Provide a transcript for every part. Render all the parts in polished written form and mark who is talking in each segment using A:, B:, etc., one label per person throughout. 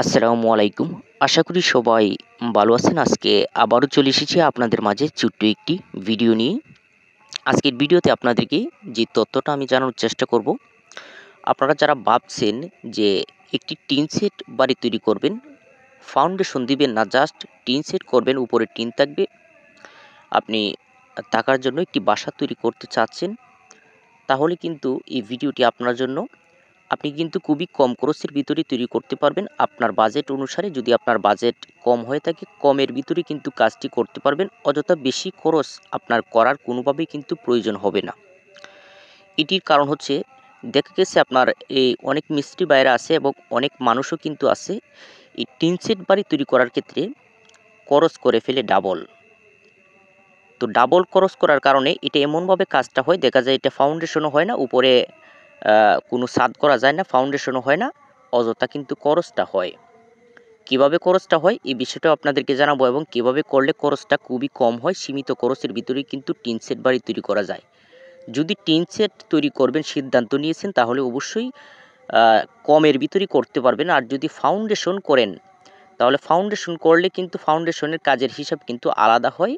A: আসসালামু আলাইকুম। আশা করি সবাই ভালো আছেন। আজকে আবারও চলে এসেছি আপনাদের মাঝে ছোট্ট একটি ভিডিও নিয়ে। আজকের ভিডিওতে আপনাদেরকে যে তথ্যটা আমি জানানোর চেষ্টা করব, আপনারা যারা ভাবছেন যে একটি টিন সেট বাড়ি তৈরি করবেন, ফাউন্ডেশন দিবেন না, জাস্ট টিন সেট করবেন, উপরে টিন থাকবে। আপনি থাকার জন্য একটি বাসা তৈরি করতে চাচ্ছেন, তাহলে কিন্তু এই ভিডিওটি আপনার জন্য। আপনি কিন্তু খুবই কম খরচের ভিতরে তৈরি করতে পারবেন আপনার বাজেট অনুসারে। যদি আপনার বাজেট কম হয়ে থাকে, কমের ভিতরে কিন্তু কাজটি করতে পারবেন। অযথা বেশি খরচ আপনার করার কোনোভাবেই কিন্তু প্রয়োজন হবে না। এটির কারণ হচ্ছে, দেখা গেছে আপনার এই অনেক মিস্ত্রি বাইরে আছে এবং অনেক মানুষও কিন্তু আছে এই টিন সেট বাড়ি তৈরি করার ক্ষেত্রে খরচ করে ফেলে ডাবল। তো ডাবল খরচ করার কারণে এটা এমনভাবে কাজটা হয়, দেখা যায় এটা ফাউন্ডেশনও হয় না, উপরে কোনো ছাদ করা যায় না, ফাউন্ডেশনও হয় না, অযথা কিন্তু খরচটা হয়। কিভাবে খরচটা হয় এই বিষয়টাও আপনাদেরকে জানাবো, এবং কিভাবে করলে খরচটা খুবই কম হয়, সীমিত খরচের ভিতরেই কিন্তু টিন সেট বাড়ি তৈরি করা যায়। যদি টিন সেট তৈরি করবেন সিদ্ধান্ত নিয়েছেন, তাহলে অবশ্যই কমের ভিতরেই করতে পারবেন। আর যদি ফাউন্ডেশন করেন, তাহলে ফাউন্ডেশন করলে কিন্তু ফাউন্ডেশনের কাজের হিসাব কিন্তু আলাদা হয়,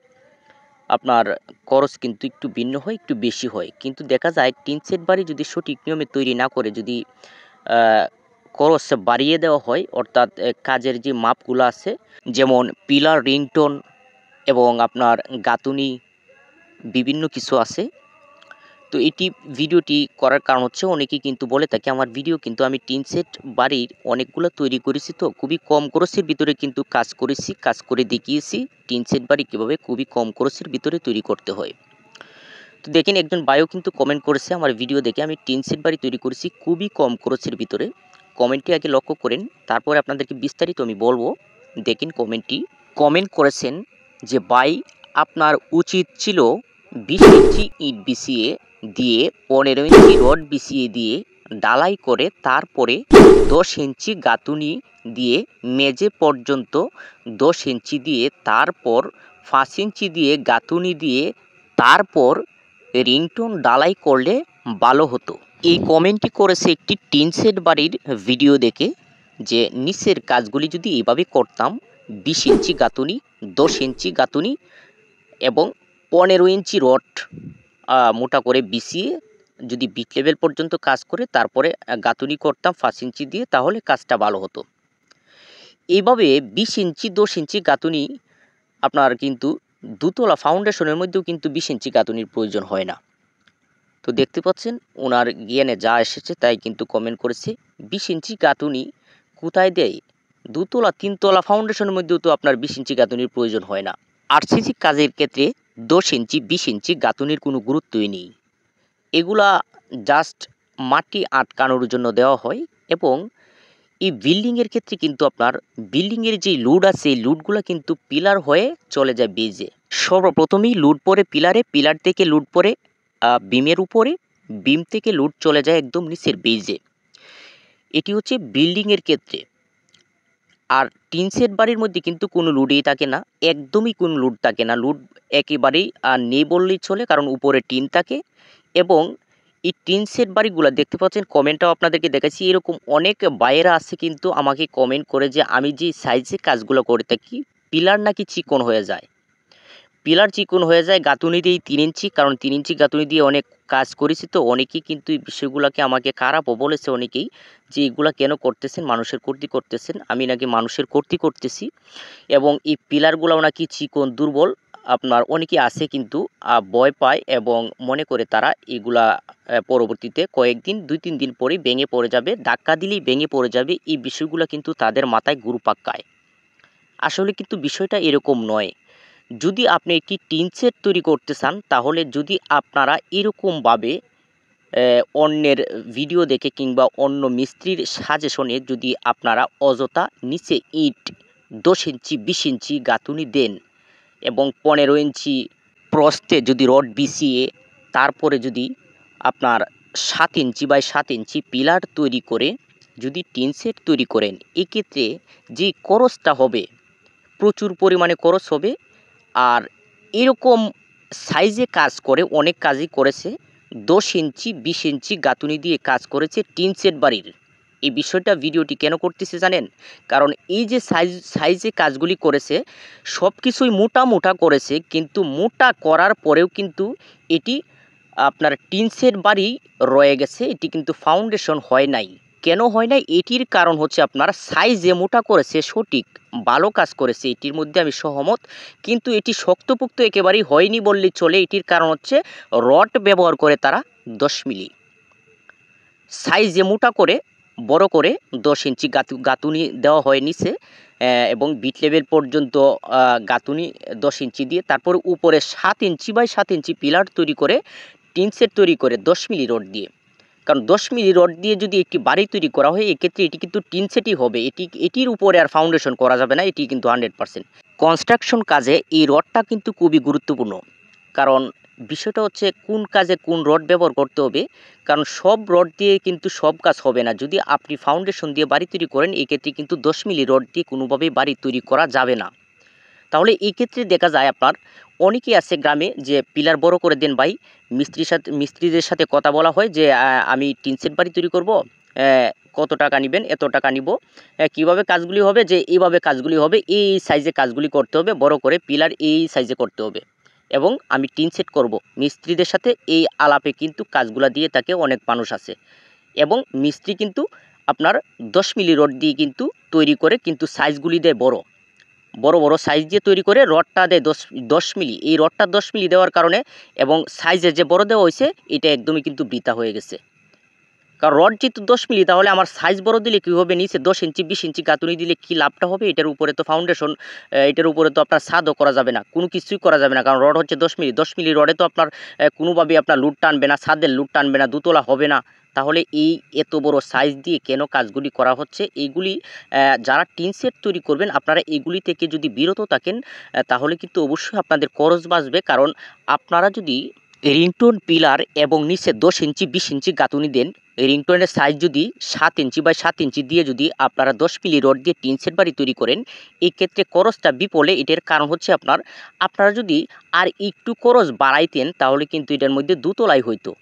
A: আপনার খরচ কিন্তু একটু ভিন্ন হয়, একটু বেশি হয়। কিন্তু দেখা যায় টিন সেট বাড়ি যদি সঠিক নিয়মে তৈরি না করে, যদি খরচ বাড়িয়ে দেওয়া হয়, অর্থাৎ কাজের যে মাপগুলো আছে, যেমন পিলার, রিংটোন এবং আপনার গাঁথুনি, বিভিন্ন কিছু আছে। তো এটি ভিডিওটি করার কারণ হচ্ছে, অনেকেই কিন্তু বলে থাকে আমার ভিডিও কিন্তু আমি টিন সেট বাড়ির অনেকগুলো তৈরি করেছি, তো খুবই কম খরচের ভিতরে কিন্তু কাজ করেছি, কাজ করে দেখিয়েছি টিন সেট বাড়ি কীভাবে খুবই কম খরচের ভিতরে তৈরি করতে হয়। তো দেখেন, একজন ভাইও কিন্তু কমেন্ট করেছে আমার ভিডিও দেখে, আমি টিন সেট বাড়ি তৈরি করেছি খুবই কম খরচের ভিতরে। কমেন্টটি আগে লক্ষ্য করেন, তারপরে আপনাদেরকে বিস্তারিত আমি বলবো। দেখেন কমেন্টটি, কমেন্ট করেছেন যে ভাই, আপনার উচিত ছিল 20 ইঞ্চি ইট বিছিয়ে দিয়ে 15 ইঞ্চি রড বিছিয়ে দিয়ে ডালাই করে, তারপরে 10 ইঞ্চি গাঁথুনি দিয়ে মেঝে পর্যন্ত 10 ইঞ্চি দিয়ে, তারপর 5 ইঞ্চি দিয়ে গাঁথুনি দিয়ে, তারপর রিংটোন ডালাই করলে ভালো হতো। এই কমেন্টটি করেছে একটি টিন সেট বাড়ির ভিডিও দেখে, যে নিচের কাজগুলি যদি এভাবে করতাম, 20 ইঞ্চি গাঁথুনি, 10 ইঞ্চি গাঁথুনি এবং 15 ইঞ্চি রড মোটা করে বিছিয়ে যদি বিট লেভেল পর্যন্ত কাজ করে, তারপরে গাঁথুনি করতাম 5 ইঞ্চি দিয়ে, তাহলে কাজটা ভালো হতো। এইভাবে 20 ইঞ্চি 10 ইঞ্চি গাঁথুনি আপনার কিন্তু দুতলা ফাউন্ডেশনের মধ্যেও কিন্তু 20 ইঞ্চি গাঁথুনির প্রয়োজন হয় না। তো দেখতে পাচ্ছেন ওনার জ্ঞানে যা এসেছে তাই কিন্তু কমেন্ট করেছে। 20 ইঞ্চি গাঁথুনি কোথায় দেয়? দুতলা তিনতলা ফাউন্ডেশনের মধ্যেও তো আপনার 20 ইঞ্চি গাঁথুনির প্রয়োজন হয় না। আরসিসি কাজের ক্ষেত্রে 10 ইঞ্চি 20 ইঞ্চি গাঁথুনির কোনো গুরুত্বই নেই। এগুলা জাস্ট মাটি আটকানোর জন্য দেওয়া হয়। এবং এই বিল্ডিংয়ের ক্ষেত্রে কিন্তু আপনার বিল্ডিংয়ের যে লুড আছে, এই লুডগুলো কিন্তু পিলার হয়ে চলে যায় বেজে। সর্বপ্রথমেই লুড পড়ে পিলারে, পিলার থেকে লুড পড়ে বিমের উপরে, বিম থেকে লুড চলে যায় একদম নিচের বেজে। এটি হচ্ছে বিল্ডিংয়ের ক্ষেত্রে। আর টিন সেট বাড়ির মধ্যে কিন্তু কোনো লুডই থাকে না, একদমই কোনো লুড থাকে না। লুড একেবারেই নেই বললেই চলে, কারণ উপরে টিন থাকে। এবং এই টিন সেট বাড়িগুলো দেখতে পাচ্ছেন, কমেন্টটাও আপনাদেরকে দেখাচ্ছি, এরকম অনেক বাইরা আছে কিন্তু আমাকে কমেন্ট করে যে আমি যে সাইজে কাজগুলো করে থাকি, পিলার নাকি চিকন হয়ে যায়। পিলার চিকন হয়ে যায় গাঁথুনি দিয়েই 3 ইঞ্চি, কারণ 3 ইঞ্চি গাঁথুনি দিয়ে অনেক কাজ করেছি। তো অনেকেই কিন্তু এই বিষয়গুলোকে আমাকে খারাপও বলেছে অনেকেই, যে এগুলা কেন করতেছেন, মানুষের ক্ষতি করতেছেন। আমি নাকি মানুষের ক্ষতি করতেছি, এবং এই পিলারগুলোও নাকি চিকন, দুর্বল। আপনার অনেকেই আছে কিন্তু ভয় পায় এবং মনে করে তারা এগুলা পরবর্তীতে কয়েকদিন 2-3 দিন পরেই ভেঙে পড়ে যাবে, ধাক্কা দিলেই ভেঙে পড়ে যাবে। এই বিষয়গুলো কিন্তু তাদের মাথায় ঘুরপাক খায়। আসলে কিন্তু বিষয়টা এরকম নয়। যদি আপনি একটি টিন সেট তৈরি করতে চান, তাহলে যদি আপনারা এরকমভাবে অন্যের ভিডিও দেখে কিংবা অন্য মিস্ত্রির সাজেশনে যদি আপনারা অযথা নিচে ইট 10 ইঞ্চি 20 ইঞ্চি গাঁথুনি দেন, এবং 15 ইঞ্চি প্রস্থে যদি রড বিছিয়ে, তারপরে যদি আপনার 7 ইঞ্চি বাই 7 ইঞ্চি পিলার তৈরি করে যদি টিন সেট তৈরি করেন, এক্ষেত্রে যে খরচটা হবে, প্রচুর পরিমাণে খরচ হবে। আর এরকম সাইজে কাজ করে, অনেক কাজই করেছে, 10 ইঞ্চি 20 ইঞ্চি গাঁথুনি দিয়ে কাজ করেছে টিন সেট বাড়ির। এই বিষয়টা ভিডিওটি কেন করতেছে জানেন? কারণ এই যে সাইজে কাজগুলি করেছে সব কিছুই মোটা মোটা করেছে, কিন্তু মোটা করার পরেও কিন্তু এটি আপনার টিনসের বাড়ি রয়ে গেছে, এটি কিন্তু ফাউন্ডেশন হয় নাই। কেন হয় নাই? এটির কারণ হচ্ছে আপনার সাইজে মোটা করেছে, সঠিক ভালো কাজ করেছে, এটির মধ্যে আমি সহমত, কিন্তু এটি শক্তপোক্ত একেবারেই হয়নি বললেই চলে। এটির কারণ হচ্ছে রড ব্যবহার করে তারা 10 মিলি সাইজে মোটা করে বড় করে 10 ইঞ্চি গাঁথুনি দেওয়া হয় নিচে, এবং বিট লেভেল পর্যন্ত গাঁথুনি 10 ইঞ্চি দিয়ে তারপর উপরে 7 ইঞ্চি বাই 7 ইঞ্চি পিলার তৈরি করে টিন সেট তৈরি করে 10 মিলি রড দিয়ে। কারণ 10 মিলি রড দিয়ে যদি একটি বাড়ি তৈরি করা হয় এক্ষেত্রে এটি কিন্তু টিন সেটই হবে, এটির উপরে আর ফাউন্ডেশন করা যাবে না, এটি কিন্তু 100%। কনস্ট্রাকশন কাজে এই রডটা কিন্তু খুবই গুরুত্বপূর্ণ, কারণ বিষয়টা হচ্ছে কোন কাজে কোন রড ব্যবহার করতে হবে। কারণ সব রড দিয়ে কিন্তু সব কাজ হবে না। যদি আপনি ফাউন্ডেশন দিয়ে বাড়ি তৈরি করেন এক্ষেত্রে কিন্তু 10 মিলি রড দিয়ে কোনোভাবেই বাড়ি তৈরি করা যাবে না। তাহলে এই ক্ষেত্রে দেখা যায় আপনার অনেকেই আছে গ্রামে যে পিলার বড় করে দেন ভাই, মিস্ত্রিদের সাথে কথা বলা হয় যে আমি টিন সেট বাড়ি তৈরি করব, কত টাকা নেবেন? এত টাকা নিব। কিভাবে কাজগুলি হবে? যে এইভাবে কাজগুলি হবে, এই সাইজে কাজগুলি করতে হবে, বড় করে পিলার এই সাইজে করতে হবে এবং আমি টিন সেট করব। মিস্ত্রিদের সাথে এই আলাপে কিন্তু কাজগুলা দিয়ে থাকে অনেক মানুষ আছে, এবং মিস্ত্রি কিন্তু আপনার 10 মিলি রড দিয়ে কিন্তু তৈরি করে, কিন্তু সাইজগুলি দেয় বড় বড় সাইজ দিয়ে তৈরি করে, রডটা দেয় 10 মিলি। এই রডটা 10 মিলি দেওয়ার কারণে এবং সাইজে যে বড় দেওয়া হয়েছে এটা একদমই কিন্তু বৃথা হয়ে গেছে। কারণ রড যেহেতু 10 মিলি, তাহলে আমার সাইজ বড় দিলে কী হবে? নিচে 10 ইঞ্চি 20 ইঞ্চি গাঁথুনি দিলে কী লাভটা হবে? এটার উপরে তো ফাউন্ডেশন, এটার উপরে তো আপনার ছাদও করা যাবে না, কোনো কিছুই করা যাবে না। কারণ রড হচ্ছে 10 মিলি রডে তো আপনার কোনোভাবেই আপনার লুড টানবে না, ছাদের লুড টানবে না, দুতলা হবে না। তাহলে এই এত বড় সাইজ দিয়ে কেন কাজগুলি করা হচ্ছে? এইগুলি যারা টিন সেট তৈরি করবেন আপনারা এগুলি থেকে যদি বিরত থাকেন তাহলে কিন্তু অবশ্যই আপনাদের খরচ বাঁচবে। কারণ আপনারা যদি রিংটোন পিলার এবং নিচে 10 ইঞ্চি 20 ইঞ্চি গাঁথুনি দেন, রিংটোনের সাইজ যদি 7 ইঞ্চি বাই 7 ইঞ্চি দিয়ে যদি আপনারা 10 মিলি রড দিয়ে টিন সেট বাড়ি তৈরি করেন, এই ক্ষেত্রে খরচটা বিপলে। এটার কারণ হচ্ছে আপনারা যদি আর একটু খরচ বাড়াইতেন তাহলে কিন্তু এটার মধ্যে দুতলাই হইতো।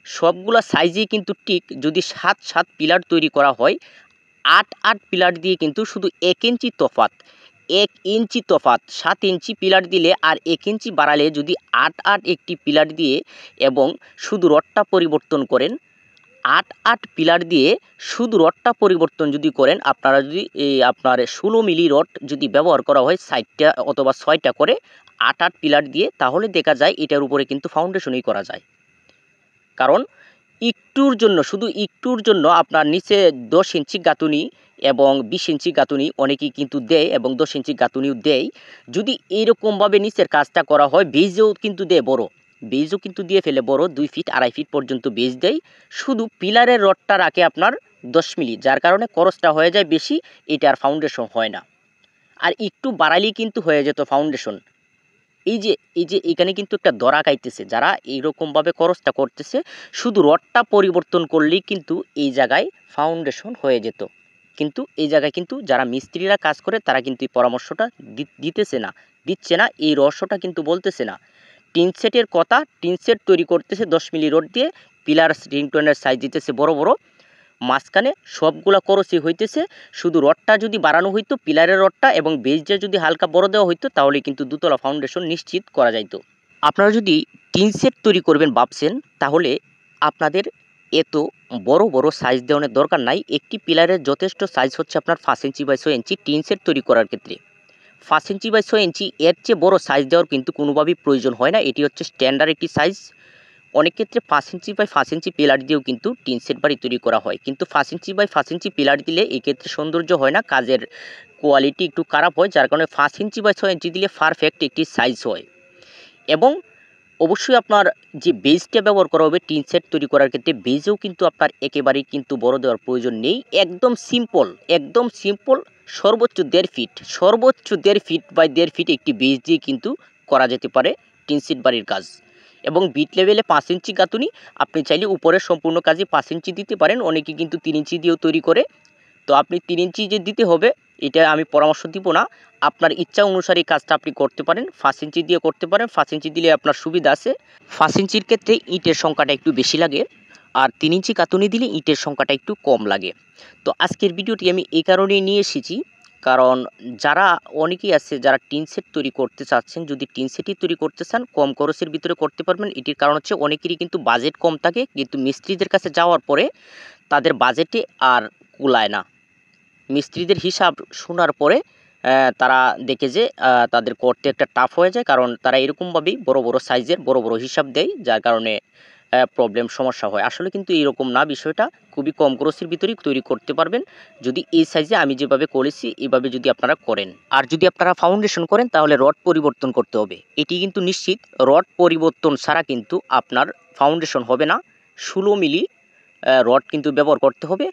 A: সবগুলা সাইজেই কিন্তু ঠিক যদি 7 পিলার তৈরি করা হয়, 8 পিলার দিয়ে কিন্তু শুধু 1 ইঞ্চি তফাত, 1 ইঞ্চি তফাত, 7 ইঞ্চি পিলার দিলে আর 1 ইঞ্চি বাড়ালে যদি 8 একটি পিলার দিয়ে এবং শুধু রডটা পরিবর্তন করেন, 8 পিলার দিয়ে শুধু রডটা পরিবর্তন যদি করেন, আপনারা যদি এই আপনার 16 মিলি রড যদি ব্যবহার করা হয় 60টা অথবা 6টা করে 8 পিলার দিয়ে, তাহলে দেখা যায় এটার উপরে কিন্তু ফাউন্ডেশনই করা যায়। কারণ একটুর জন্য, শুধু একটুর জন্য আপনার নিচে 10 ইঞ্চি গাঁথুনি এবং 20 ইঞ্চি গাঁথুনি অনেকেই কিন্তু দেয় এবং 10 ইঞ্চি গাঁথুনিও দেয়। যদি এইরকমভাবে নিচের কাজটা করা হয়, বেজও কিন্তু দেয় বড়, বেজও কিন্তু দিয়ে ফেলে বড়, 2 ফিট 2.5 ফিট পর্যন্ত বেজ দেয়। শুধু পিলারের রডটা রাখে আপনার 10 মিলি, যার কারণে খরচটা হয়ে যায় বেশি, এটা আর ফাউন্ডেশন হয় না। আর একটু বাড়ালেই কিন্তু হয়ে যেত ফাউন্ডেশন। এই যে এখানে কিন্তু একটা ধরা খাইতেছে, যারা এইরকমভাবে খরচটা করতেছে, শুধু রডটা পরিবর্তন করলেই কিন্তু এই জায়গায় ফাউন্ডেশন হয়ে যেত। কিন্তু এই জায়গায় কিন্তু যারা মিস্ত্রিরা কাজ করে তারা কিন্তু এই পরামর্শটা দিচ্ছে না, এই রহস্যটা কিন্তু বলতেছে না। টিন সেটের কথা, টিন সেট তৈরি করতেছে 10 মিলি রড দিয়ে, পিলার রিংটোনের সাইজ দিতেছে বড় বড়, মাঝখানে সবগুলা খরচই হইতেছে। শুধু রডটা যদি বাড়ানো হইতো, পিলারের রডটা এবং বেজটা যদি হালকা বড় দেওয়া হইতো, তাহলে কিন্তু দুতলা ফাউন্ডেশন নিশ্চিত করা যাইতো। আপনারা যদি টিন সেট তৈরি করবেন ভাবছেন, তাহলে আপনাদের এত বড় বড় সাইজ দেওয়ার দরকার নাই। একটি পিলারের যথেষ্ট সাইজ হচ্ছে আপনার 5 inch by 6 inch tin set তৈরি করার ক্ষেত্রে। 5 ইঞ্চি বাই 6 ইঞ্চি, এর চেয়ে বড় সাইজ দেওয়ার কিন্তু কোনোভাবেই প্রয়োজন হয় না। এটি হচ্ছে স্ট্যান্ডার্ড একটি সাইজ। অনেক ক্ষেত্রে 5 ইঞ্চি বাই 5 ইঞ্চি পিলার দিয়েও কিন্তু টিন সেট বাড়ি তৈরি করা হয়, কিন্তু 5 ইঞ্চি বাই 5 ইঞ্চি পিলার দিলে এক্ষেত্রে সৌন্দর্য হয় না, কাজের কোয়ালিটি একটু খারাপ হয়, যার কারণে 5 ইঞ্চি বাই 6 ইঞ্চি দিলে পারফেক্ট একটি সাইজ হয়। এবং অবশ্যই আপনার যে বেজটা ব্যবহার করা হবে টিন সেট তৈরি করার ক্ষেত্রে, বেজও কিন্তু আপনার একেবারেই কিন্তু বড় দেওয়ার প্রয়োজন নেই। একদম সিম্পল সর্বোচ্চ 1.5 ফিট বাই 1.5 ফিট একটি বেজ দিয়ে কিন্তু করা যেতে পারে টিন সেট বাড়ির কাজ। এবং বিট লেভেলে 5 ইঞ্চি গাঁথুনি, আপনি চাইলে উপরের সম্পূর্ণ কাজে 5 ইঞ্চি দিতে পারেন, অনেকে কিন্তু 3 ইঞ্চি দিয়েও তৈরি করে। তো আপনি 3 ইঞ্চি যে দিতে হবে এটা আমি পরামর্শ দিব না, আপনার ইচ্ছা অনুসারে এই কাজটা আপনি করতে পারেন। 5 ইঞ্চি দিয়ে করতে পারেন, 5 ইঞ্চি দিলে আপনার সুবিধা আছে। 5 ইঞ্চির ক্ষেত্রে ইটের সংখ্যাটা একটু বেশি লাগে, আর 3 ইঞ্চি কাতুনি দিলে ইটের সংখ্যাটা একটু কম লাগে। তো আজকের ভিডিওটি আমি এই কারণেই নিয়ে এসেছি, কারণ যারা অনেকেই আছে যারা টিন সেট তৈরি করতে চাচ্ছেন, যদি টিন সেটই তৈরি করতে চান কম খরচের ভিতরে করতে পারবেন। এটির কারণ হচ্ছে অনেকেরই কিন্তু বাজেট কম থাকে, কিন্তু মিস্ত্রিদের কাছে যাওয়ার পরে তাদের বাজেটে আর কুলায় না। মিস্ত্রিদের হিসাব শোনার পরে তারা দেখে যে তাদের করতে একটা টাফ হয়ে যায়, কারণ তারা এরকমভাবেই বড় বড় সাইজের বড় বড় হিসাব দেয়, যার কারণে প্রবলেম সমস্যা হয়। আসলে কিন্তু এরকম না, বিষয়টা খুবই কম খরচের ভিতরেই তৈরি করতে পারবেন যদি এই সাইজে আমি যেভাবে করেছি এভাবে যদি আপনারা করেন। আর যদি আপনারা ফাউন্ডেশন করেন তাহলে রড পরিবর্তন করতে হবে, এটি কিন্তু নিশ্চিত। রড পরিবর্তন ছাড়া কিন্তু আপনার ফাউন্ডেশন হবে না। 16 মিলি রড কিন্তু ব্যবহার করতে হবে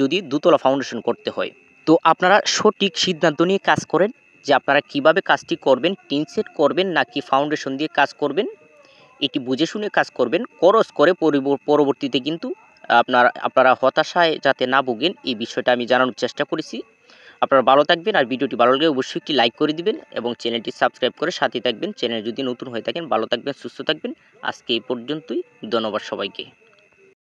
A: যদি দুতলা ফাউন্ডেশন করতে হয়। তো আপনারা সঠিক সিদ্ধান্ত নিয়ে কাজ করেন যে আপনারা কিভাবে কাজটি করবেন, টিন সেট করবেন নাকি ফাউন্ডেশন দিয়ে কাজ করবেন। এটি বুঝে শুনে কাজ করবেন, খরচ করে পরবর্তীতে কিন্তু আপনারা হতাশায় যাতে না ভোগেন, এই বিষয়টা আমি জানানোর চেষ্টা করেছি। আপনারা ভালো থাকবেন, আর ভিডিওটি ভালো লাগলে অবশ্যই একটি লাইক করে দিবেন এবং চ্যানেলটি সাবস্ক্রাইব করে সাথে থাকবেন। চ্যানেল যদি নতুন হয়ে থাকেন, ভালো থাকবেন, সুস্থ থাকবেন। আজকে এই পর্যন্তই, ধন্যবাদ সবাইকে।